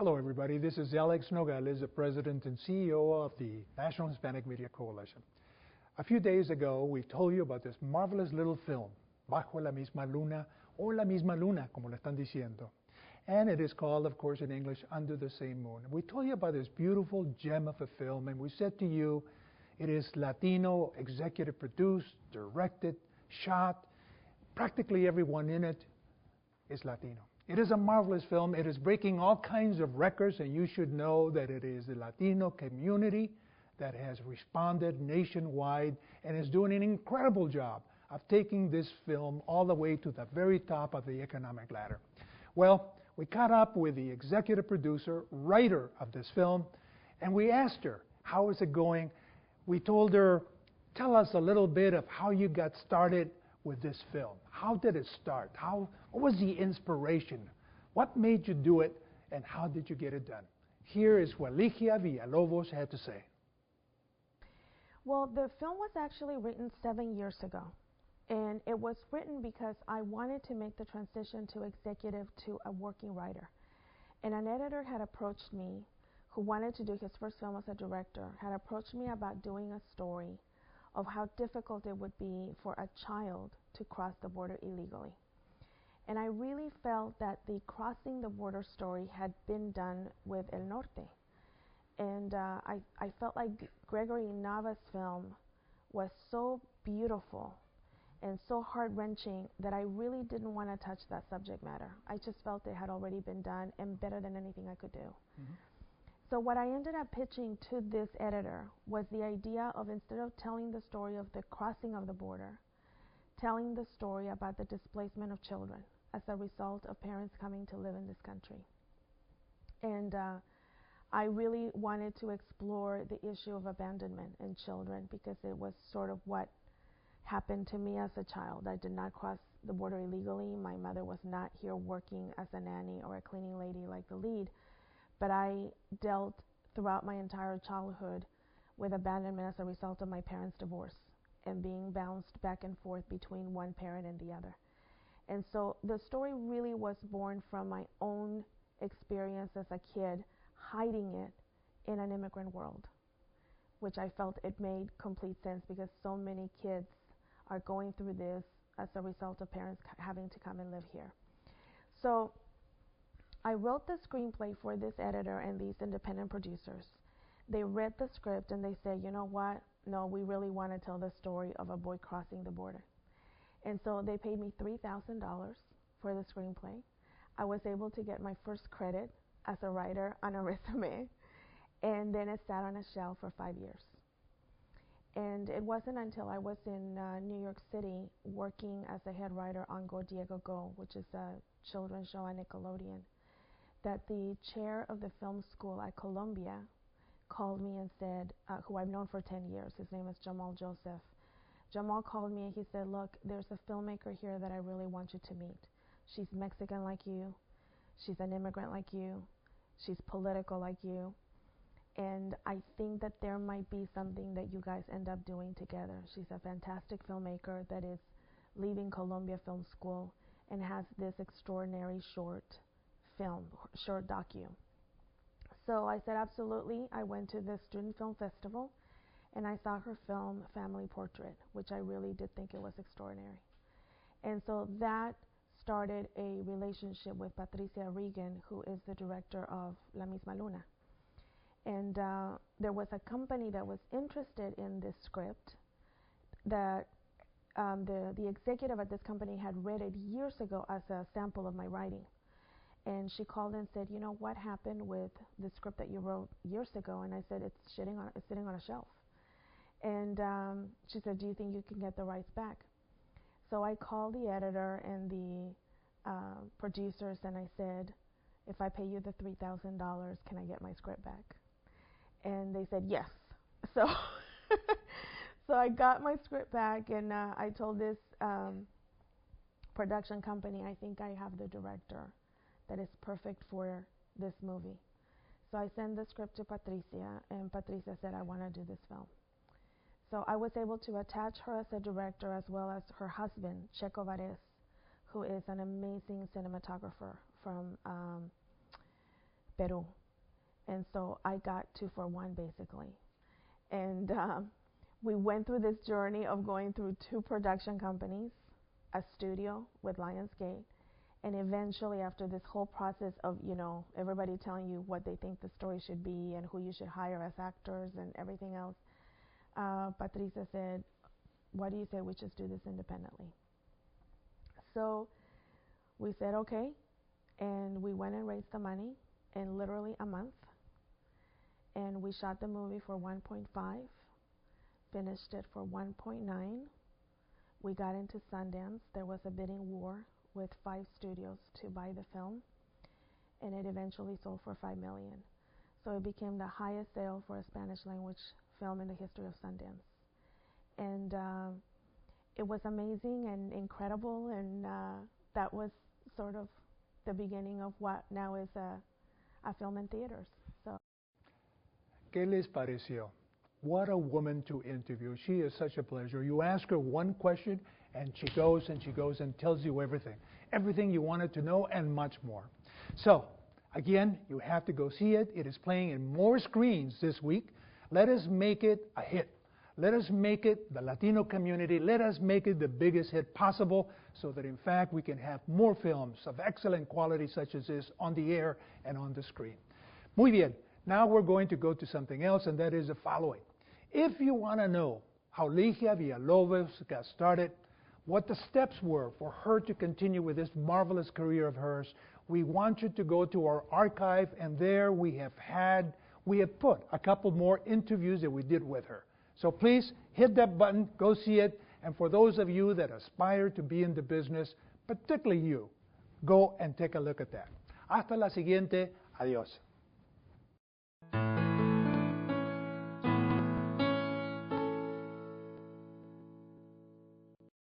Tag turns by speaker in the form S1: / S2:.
S1: Hello, everybody. This is Alex Nogales, the President and CEO of the National Hispanic Media Coalition. A few days ago, we told you about this marvelous little film, Bajo la misma luna, or La misma luna, como le están diciendo. And it is called, of course, in English, Under the Same Moon. We told you about this beautiful gem of a film, and we said to you, it is Latino, executive produced, directed, shot. Practically everyone in it is Latino. It is a marvelous film. It is breaking all kinds of records, and you should know that it is the Latino community that has responded nationwide and is doing an incredible job of taking this film all the way to the very top of the economic ladder. Well, we caught up with the executive producer, writer of this film, and we asked her, how is it going? We told her, tell us a little bit of how you got started with this film. How did it start? What was the inspiration? What made you do it, and how did you get it done? Here is what Ligiah Villalobos had to say.
S2: Well, the film was actually written 7 years ago, and it was written because I wanted to make the transition to executive to a working writer. And an editor had approached me, who wanted to do his first film as a director, had approached me about doing a story of how difficult it would be for a child to cross the border illegally. And I really felt that the crossing the border story had been done with El Norte. And I felt like Gregory Nava's film was so beautiful and so heart-wrenching that I really didn't want to touch that subject matter. I just felt it had already been done and better than anything I could do. Mm-hmm. So what I ended up pitching to this editor was the idea of, instead of telling the story of the crossing of the border, telling the story about the displacement of children as a result of parents coming to live in this country. And I really wanted to explore the issue of abandonment in children, because it was sort of what happened to me as a child. I did not cross the border illegally. My mother was not here working as a nanny or a cleaning lady like the lead. But I dealt throughout my entire childhood with abandonment as a result of my parents' divorce and being bounced back and forth between one parent and the other. And so the story really was born from my own experience as a kid, hiding it in an immigrant world, which I felt it made complete sense, because so many kids are going through this as a result of parents having to come and live here. So I wrote the screenplay for this editor and these independent producers. They read the script and they said, you know what? No, we really want to tell the story of a boy crossing the border. And so they paid me $3,000 for the screenplay. I was able to get my first credit as a writer on a resume, and then it sat on a shelf for 5 years. And it wasn't until I was in New York City working as a head writer on Go Diego Go, which is a children's show on Nickelodeon, that the chair of the film school at Columbia called me and said, who I've known for 10 years, his name is Jamal Joseph. Jamal called me and he said, look, there's a filmmaker here that I really want you to meet. She's Mexican like you, she's an immigrant like you, she's political like you, and I think that there might be something that you guys end up doing together. She's a fantastic filmmaker that is leaving Columbia Film School and has this extraordinary short docu. So I said absolutely. I went to the Student Film Festival and I saw her film Family Portrait, which I really did think it was extraordinary. And so that started a relationship with Patricia Regan, who is the director of La misma luna. And there was a company that was interested in this script that the executive at this company had read it years ago as a sample of my writing. And she called and said, you know, what happened with the script that you wrote years ago? And I said, it's sitting on a shelf. And she said, do you think you can get the rights back? So I called the editor and the producers and I said, if I pay you the $3,000, can I get my script back? And they said yes. So so I got my script back, and I told this production company, I think I have the director that is perfect for this movie. So I sent the script to Patricia, and Patricia said, I want to do this film. So I was able to attach her as a director, as well as her husband, Checo Vares, who is an amazing cinematographer from Peru. And so I got 2-for-1 basically. And we went through this journey of going through 2 production companies, a studio with Lionsgate, and eventually after this whole process of, you know, everybody telling you what they think the story should be and who you should hire as actors and everything else, Patricia said, what do you say we just do this independently? So we said okay, and we went and raised the money in literally a month, and we shot the movie for 1.5, finished it for 1.9. We got into Sundance. There was a bidding war with 5 studios to buy the film, and it eventually sold for $5 million. So it became the highest sale for a Spanish language film in the history of Sundance. And it was amazing and incredible, and that was sort of the beginning of what now is a film in theaters. So.
S1: ¿Qué les pareció? What a woman to interview. She is such a pleasure. You ask her one question, and she goes and tells you everything. Everything you wanted to know and much more. So, again, you have to go see it. It is playing in more screens this week. Let us make it a hit. Let us make it the Latino community. Let us make it the biggest hit possible so that, in fact, we can have more films of excellent quality such as this on the air and on the screen. Muy bien. Now we're going to go to something else, and that is the following. If you want to know how Ligiah Villalobos got started, what the steps were for her to continue with this marvelous career of hers, we want you to go to our archive, and there we have put a couple more interviews that we did with her. So please hit that button, go see it, and for those of you that aspire to be in the business, particularly you, go and take a look at that. Hasta la siguiente. Adiós.